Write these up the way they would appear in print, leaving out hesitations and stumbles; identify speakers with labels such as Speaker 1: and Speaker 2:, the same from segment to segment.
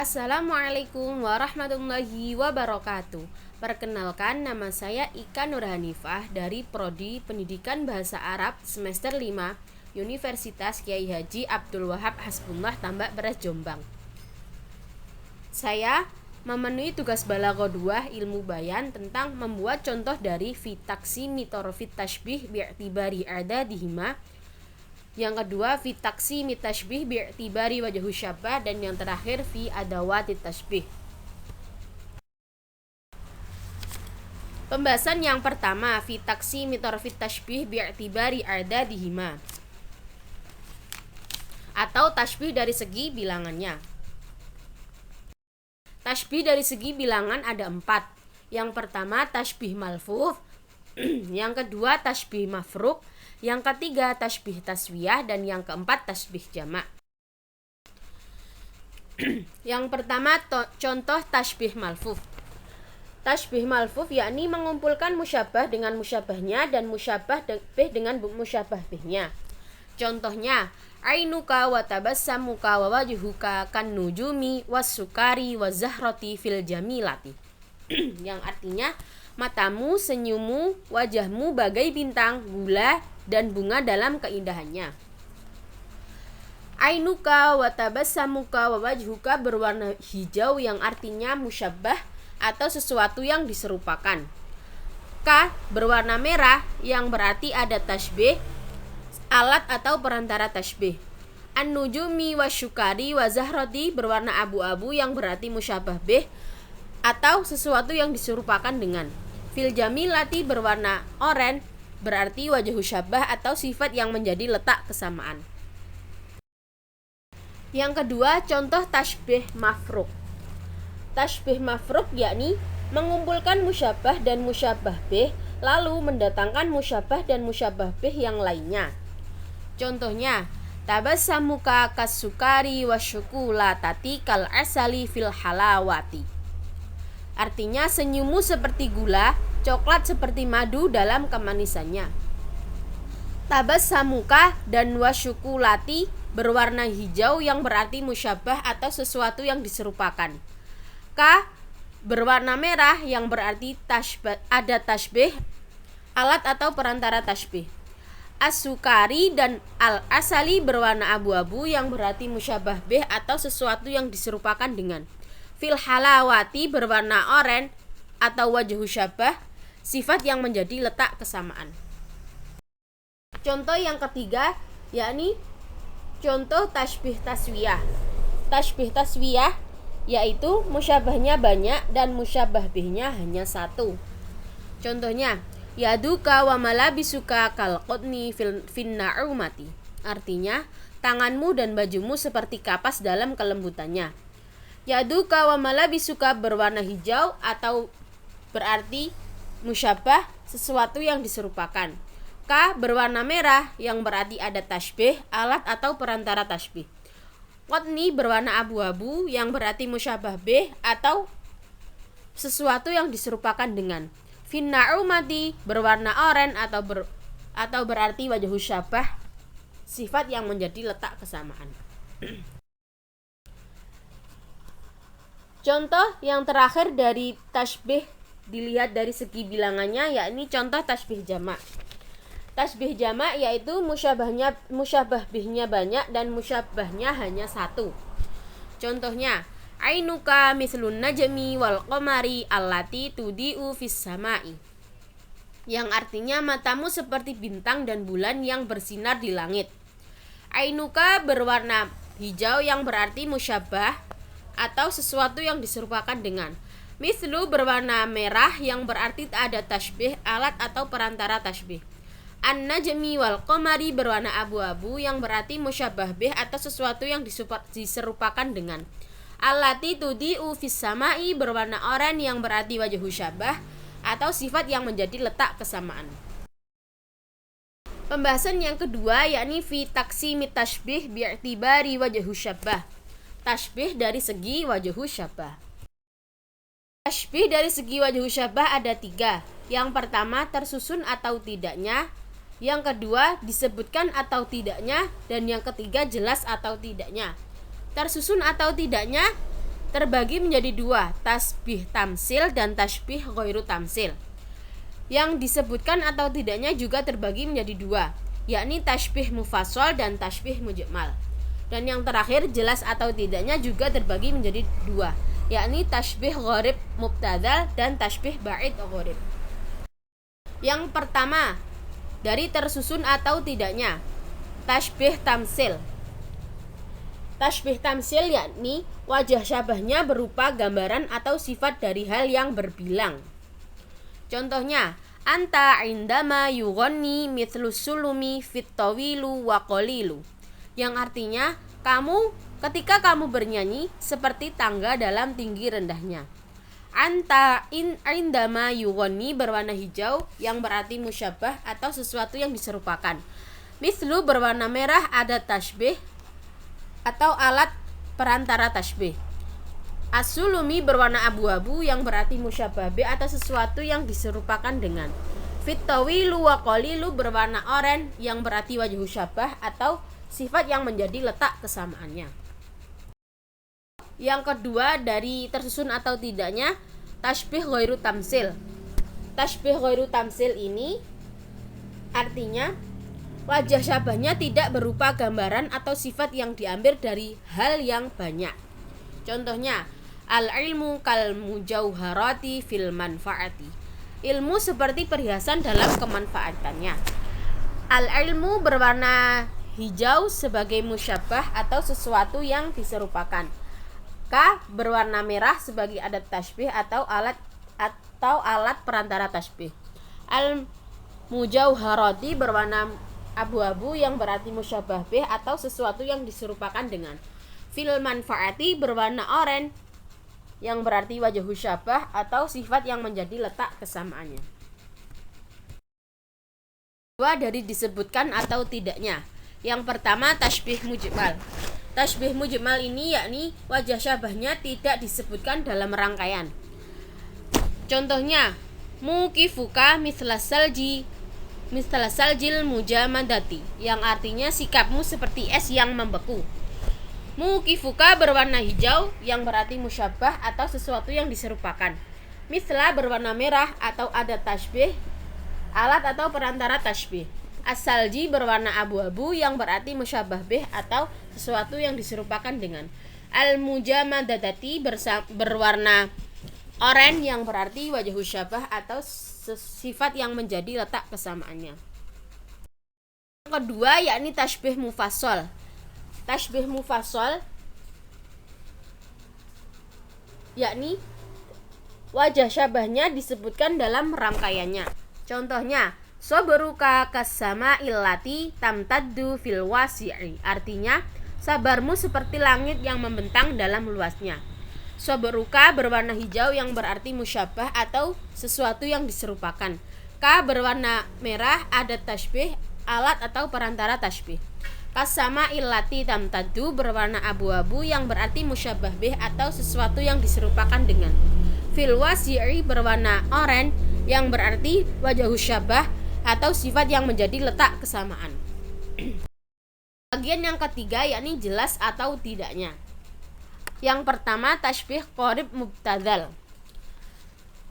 Speaker 1: Assalamualaikum warahmatullahi wabarakatuh. Perkenalkan, nama saya Ika Nurhanifah dari Prodi Pendidikan Bahasa Arab semester 5 Universitas Kyai Haji Abdul Wahab Hasbullah Tambak Beras Jombang. Saya memenuhi tugas Balagho 2 ilmu bayan tentang membuat contoh dari fi taqsim mitorofit tashbih bi'tibari a'dadihima. Yang kedua fi taqsim tashbih bi'tibari wajhu syabbah, dan yang terakhir fi adawati tashbih. Pembahasan yang pertama, fi taqsim mitorofit tashbih bi'tibari a'dadihima, atau tashbih dari segi bilangannya. Tashbih dari segi bilangan ada 4. Yang pertama tashbih malfuf, yang kedua tashbih mafruk, yang ketiga tashbih taswiyah, dan yang keempat tashbih jamak. Yang pertama contoh tashbih malfuf. Tashbih malfuf yakni mengumpulkan musyabbah dengan musyabbahnya dan musyabbah bih dengan musyabbah bihnya. Contohnya, ainuka wa tabassamuka wa wajhuka kan nujumi was sukari wa zahrati fil jamilati. Yang artinya, matamu, senyummu, wajahmu bagai bintang, gula, dan bunga dalam keindahannya. Ainuka wa tabassamuka wa wajhuka berwarna hijau, yang artinya musyabbah atau sesuatu yang diserupakan. Ka berwarna merah, yang berarti ada tashbih, alat atau perantara tashbih. An-nujumi wasyukari wa zahrati berwarna abu-abu, yang berarti musyabbah bih atau sesuatu yang diserupakan dengan. Fil jamilati berwarna oranye, berarti wajhu syabbah atau sifat yang menjadi letak kesamaan. Yang kedua, contoh tashbih mafruk. Tashbih mafruk yakni mengumpulkan musyabbah dan musyabbah bih, lalu mendatangkan musyabbah dan musyabbah bih yang lainnya. Contohnya, tabassamuka kasukari wasyukulatati kal asali fil halawati. Artinya, senyummu seperti gula, coklat seperti madu dalam kemanisannya. Tabassamuka dan wasyukulati berwarna hijau, yang berarti musyabbah atau sesuatu yang diserupakan. Ka berwarna merah, yang berarti ada tashbih, alat atau perantara tashbih. As-sukari dan al-asali berwarna abu-abu, yang berarti musyabbah bih atau sesuatu yang diserupakan dengan. Fil halawati berwarna oranye atau wajhu syabbah, sifat yang menjadi letak kesamaan. Contoh yang ketiga yakni contoh tashbih taswiyah. Tashbih taswiyah yaitu musyabbahnya banyak dan musyabbah bihnya hanya satu. Contohnya, yaduka wa malabisuka kal qutni fin na'umati. Artinya, tanganmu dan bajumu seperti kapas dalam kelembutannya. Yaduka wa malabisuka berwarna hijau atau berarti musyabbah, sesuatu yang diserupakan. Ka berwarna merah, yang berarti ada tashbih, alat atau perantara tashbih. Qutni berwarna abu-abu, yang berarti musyabbah bih atau sesuatu yang diserupakan dengan. Fin na'umati berwarna oranye atau berarti wajhu syabbah, sifat yang menjadi letak kesamaan. Contoh yang terakhir dari tashbih dilihat dari segi bilangannya yakni contoh tashbih jamak. Tashbih jamak yaitu musyabbah bihnya banyak dan musyabbahnya hanya satu. Contohnya, ainuka mislun najmi wal qamari allati tudi'u fis samai. Yang artinya matamu seperti bintang dan bulan yang bersinar di langit. Ainuka berwarna hijau, yang berarti musyabbah atau sesuatu yang diserupakan dengan. Mislu berwarna merah, yang berarti ada tashbih, alat atau perantara tashbih. An-najmi wal qamari berwarna abu-abu, yang berarti musyabbah bih atau sesuatu yang diserupakan dengan. Allati tudi'u fis samai berwarna oranye, yang berarti wajhu syabbah atau sifat yang menjadi letak kesamaan. Pembahasan yang kedua yakni fi taqsim tashbih bi'tibari wajhu syabbah. Tashbih dari segi wajhu syabbah. Tashbih dari segi wajhu syabbah ada 3. Yang pertama tersusun atau tidaknya, yang kedua disebutkan atau tidaknya, dan yang ketiga jelas atau tidaknya. Tersusun atau tidaknya terbagi menjadi dua, tasbih tamsil dan tasbih ghairu tamsil. Yang disebutkan atau tidaknya juga terbagi menjadi dua, yakni tasbih mufassal dan tasbih mujmal. Dan yang terakhir, jelas atau tidaknya juga terbagi menjadi dua, yakni tasbih gharib mubtadal dan tasbih ba'id gharib. Yang pertama, dari tersusun atau tidaknya, tasbih tamsil. Tasbih tamsil yakni wajah syabahnya berupa gambaran atau sifat dari hal yang berbilang. Contohnya, anta indama yughni mithlu sulumi fit tawilu wa qalilu. Yang artinya, ketika kamu bernyanyi seperti tangga dalam tinggi rendahnya. Anta indama yughni berwarna hijau yang berarti musyabbah atau sesuatu yang diserupakan. Mithlu berwarna merah ada tasbih atau alat perantara tasbih. As-sulumi berwarna abu-abu yang berarti musyabbah atau sesuatu yang diserupakan dengan. Fit tawilu wa qalilu berwarna oranye yang berarti wajhu syabah atau sifat yang menjadi letak kesamaannya. Yang kedua, dari tersusun atau tidaknya, tasbih ghairu tamsil. Tasbih ghairu tamsil ini artinya wajah syabahnya tidak berupa gambaran atau sifat yang diambil dari hal yang banyak. Contohnya, al-ilmu kal mujauharati fil manfaati. Ilmu seperti perhiasan dalam kemanfaatannya. Al-ilmu berwarna hijau sebagai musyabbah atau sesuatu yang diserupakan. K berwarna merah sebagai adat tasbih atau alat perantara tasbih. Al-mujauharati berwarna abu-abu yang berarti musyabbah atau sesuatu yang diserupakan dengan. Fil manfaati berwarna oranye yang berarti wajah syabah atau sifat yang menjadi letak kesamaannya. Dua, dari disebutkan atau tidaknya. Yang pertama, tasbih mujmal. Tasbih mujmal ini yakni wajah syabahnya tidak disebutkan dalam rangkaian. Contohnya, mukifuka mithla saljil mujamadati, yang artinya sikapmu seperti es yang membeku. Mukifuka berwarna hijau yang berarti musyabbah atau sesuatu yang diserupakan. Mithla berwarna merah atau ada tasbih, alat atau perantara tasbih. As-salji berwarna abu-abu yang berarti musyabbah atau sesuatu yang diserupakan dengan. Al-mujamadati berwarna oranye yang berarti wajah syabah atau sifat yang menjadi letak kesamaannya. Yang kedua, yakni tasbih mufassal. Tasbih mufassal yakni wajah syabahnya disebutkan dalam rangkaiannya. Contohnya, sabruka kasama illati tamtaddu fil wasi'i. Artinya, sabarmu seperti langit yang membentang dalam luasnya. Sabruka berwarna hijau yang berarti musyabbah atau sesuatu yang diserupakan. K berwarna merah ada tasbih, alat atau perantara tasbih. Kasama illati tamtaddu berwarna abu-abu yang berarti musyabbah atau sesuatu yang diserupakan dengan. Fil wasi'i berwarna oranye yang berarti wajah syabah atau sifat yang menjadi letak kesamaan. Bagian yang ketiga yakni jelas atau tidaknya. Yang pertama, tasbih qarib mubtadal,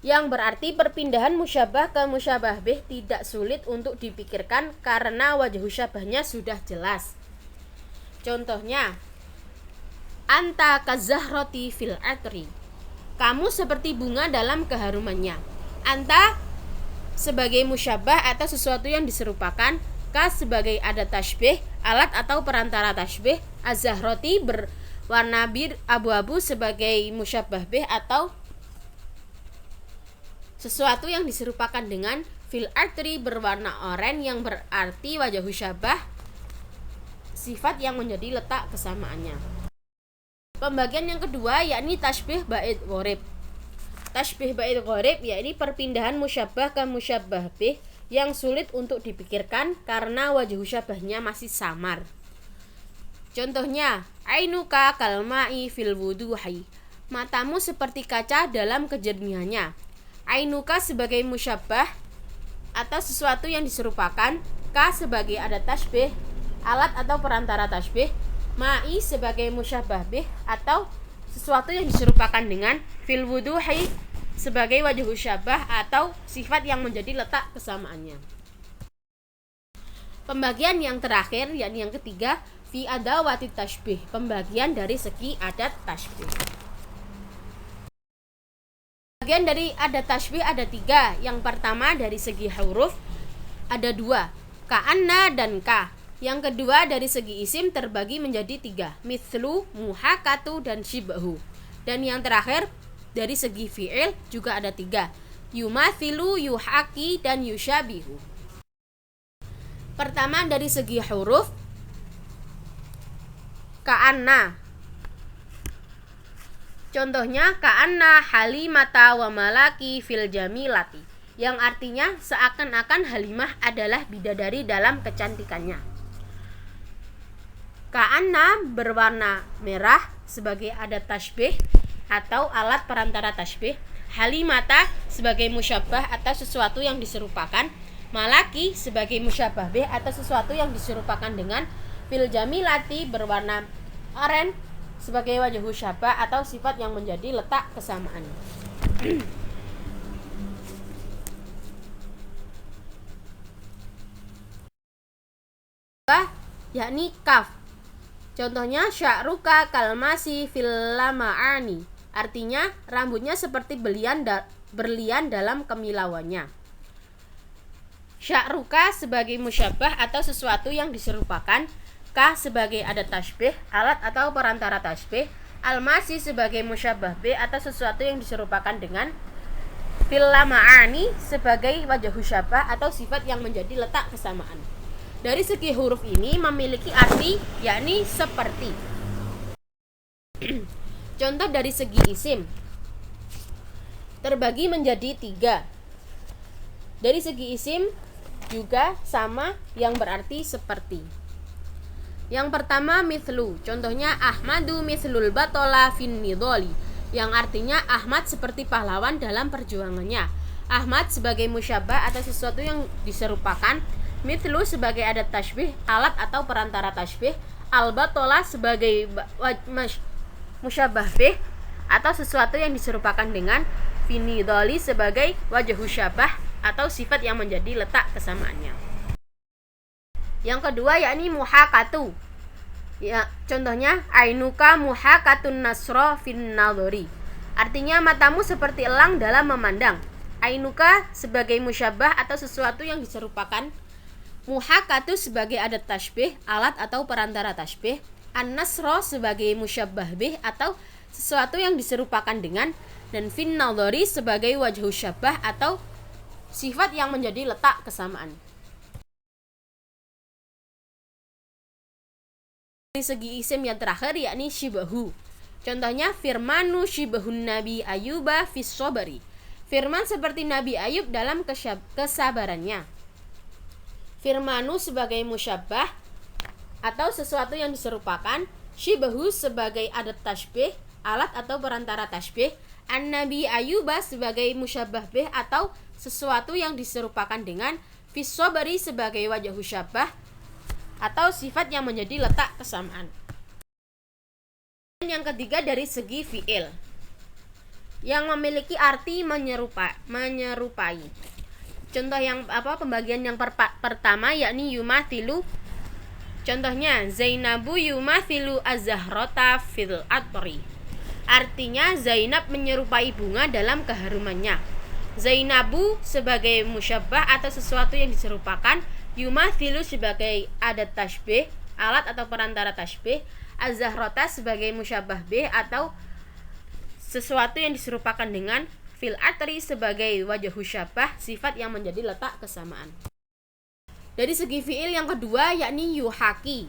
Speaker 1: yang berarti perpindahan musyabbah ke musyabbah tidak sulit untuk dipikirkan karena wajah syabahnya sudah jelas. Contohnya, anta kazahrati fil atri. Kamu seperti bunga dalam keharumannya. Anta sebagai musyabbah atau sesuatu yang diserupakan. K sebagai adat tasbih, alat atau perantara tasbih. Az-zahrati berwarna abu-abu sebagai musyabbah atau sesuatu yang diserupakan dengan. Fil artri berwarna oranye yang berarti wajah syabah, sifat yang menjadi letak kesamaannya. Pembagian yang kedua yakni tasbih ba'id gharib. Tasbih ba'id gharib yakni perpindahan musyabbah ke musyabbah yang sulit untuk dipikirkan karena wajah syabahnya masih samar. Contohnya, ainuka kalma'i fil wuduhi. Matamu seperti kaca dalam kejernihannya. Ainuka sebagai musyabbah atau sesuatu yang diserupakan. K sebagai adat tasbih, alat atau perantara tasbih. Ma'i sebagai musyabbah atau sesuatu yang diserupakan dengan fil wuduhi sebagai wajhu syabah atau sifat yang menjadi letak kesamaannya. Pembagian yang terakhir, yakni yang ketiga, fi adawati tashbih, pembagian dari segi adat tashbih. Bagian dari adat tashbih ada 3. Yang pertama dari segi huruf ada 2, ka'anna dan ka. Yang kedua dari segi isim terbagi menjadi 3, mithlu, muhakatu, dan shibahu. Dan yang terakhir dari segi fi'il juga ada 3, yumathilu, yuhaki, dan yushabihu. Pertama dari segi huruf, ka'anna. Contohnya ka'anna halimata wa malaki fil jamilati, yang artinya seakan-akan Halimah adalah bidadari dalam kecantikannya. Ka'anna berwarna merah sebagai adat tashbih atau alat perantara tashbih, halimata sebagai musyabbah atau sesuatu yang diserupakan, malaki sebagai musyabbah bih atau sesuatu yang diserupakan dengan, fil jamilati berwarna oranye sebagai wajah syabah atau sifat yang menjadi letak kesamaan. Yakni kaf. Contohnya sya'ruka kalmasi fil lama'ani, artinya rambutnya seperti berlian dalam kemilauannya. Sya'ruka sebagai musyabbah atau sesuatu yang diserupakan, ka sebagai adat tashbih, alat atau perantara tashbih, almasi sebagai musyabbah b atau sesuatu yang diserupakan dengan, fil lama'ani sebagai wajah syabah atau sifat yang menjadi letak kesamaan. Dari segi huruf ini memiliki arti yakni seperti. Contoh dari segi isim terbagi menjadi 3. Dari segi isim juga sama, yang berarti seperti. Yang pertama mithlu, contohnya Ahmadu mithlul batola fin nidoli, yang artinya Ahmad seperti pahlawan dalam perjuangannya. Ahmad sebagai musyabbah atau sesuatu yang diserupakan, mithlu sebagai adat tashbih, alat atau perantara tashbih, al-batola sebagai musyabbah bih atau sesuatu yang diserupakan dengan, fin nidoli sebagai wajah syabah atau sifat yang menjadi letak kesamaannya. Yang kedua yakni muhakatu. Ya, contohnya ainuka muhakatun nasro fin nadhari. Artinya matamu seperti elang dalam memandang. Ainuka sebagai musyabbah atau sesuatu yang diserupakan. Muhakatu sebagai adat tashbih, alat atau perantara tashbih. An-nasro sebagai musyabbah bih atau sesuatu yang diserupakan dengan, dan fin nadhari sebagai wajh syabah atau sifat yang menjadi letak kesamaan. Dari segi isim yang terakhir yakni shibahu. Contohnya firmanu shibahun Nabi Ayuba fis sobari. Firman seperti Nabi Ayub dalam kesabarannya. Firmanu sebagai musyabbah atau sesuatu yang diserupakan, shibahu sebagai adat tashbih, alat atau perantara tashbih, an-Nabi Ayuba sebagai musyabbah bih atau sesuatu yang diserupakan dengan, fis sobari sebagai wajah syabah atau sifat yang menjadi letak kesamaan. Yang ketiga dari segi fi'il, yang memiliki arti menyerupai. Contoh yang pembagian yang pertama yakni yumathilu. Contohnya Zainabu yumathilu az-zahrata fil atri. Artinya Zainab menyerupai bunga dalam keharumannya. Zainabu sebagai musyabbah atau sesuatu yang diserupakan, yumathilu sebagai adat tashbih, alat atau perantara tashbih, az-zahrata sebagai musyabbah bih atau sesuatu yang diserupakan dengan, fil atri sebagai wajah syabah, sifat yang menjadi letak kesamaan. Dari segi fi'il yang kedua yakni yuhaki.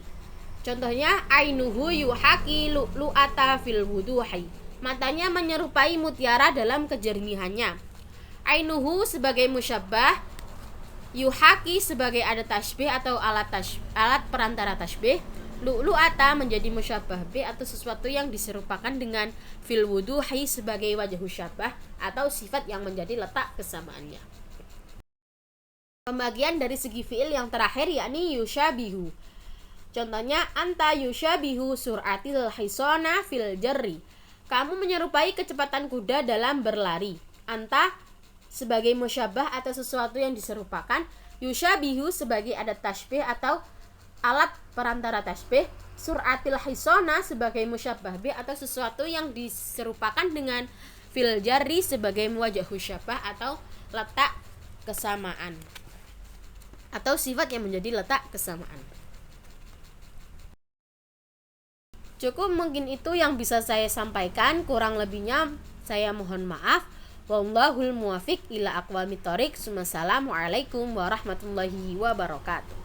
Speaker 1: Contohnya ainuhu yuhaki lu'lu'ata fil wuduhi. Matanya menyerupai mutiara dalam kejernihannya. Ainuhu sebagai musyabbah, yuhaki sebagai adat tashbih atau alat perantara tashbih, lu'lu'ata menjadi musyabbah bih atau sesuatu yang diserupakan dengan, fil wuduhi sebagai wajah syabah atau sifat yang menjadi letak kesamaannya. Pembagian dari segi fi'il yang terakhir yakni yushabihu. Contohnya anta yushabihu sur'atil hisana fil jarri. Kamu menyerupai kecepatan kuda dalam berlari. Anta sebagai musyabah atau sesuatu yang diserupakan. Yushabihu sebagai adat tasbih atau alat perantara tasbih. Suratil hisona sebagai musyabah bih atau sesuatu yang diserupakan dengan. Fil jarri sebagai wajah syabah atau letak kesamaan atau sifat yang menjadi letak kesamaan. Cukup mungkin itu yang bisa saya sampaikan, kurang lebihnya saya mohon maaf. Wallahul muwafiq ila aqwamit thoriq. Wassalamualaikum warahmatullahi wabarakatuh.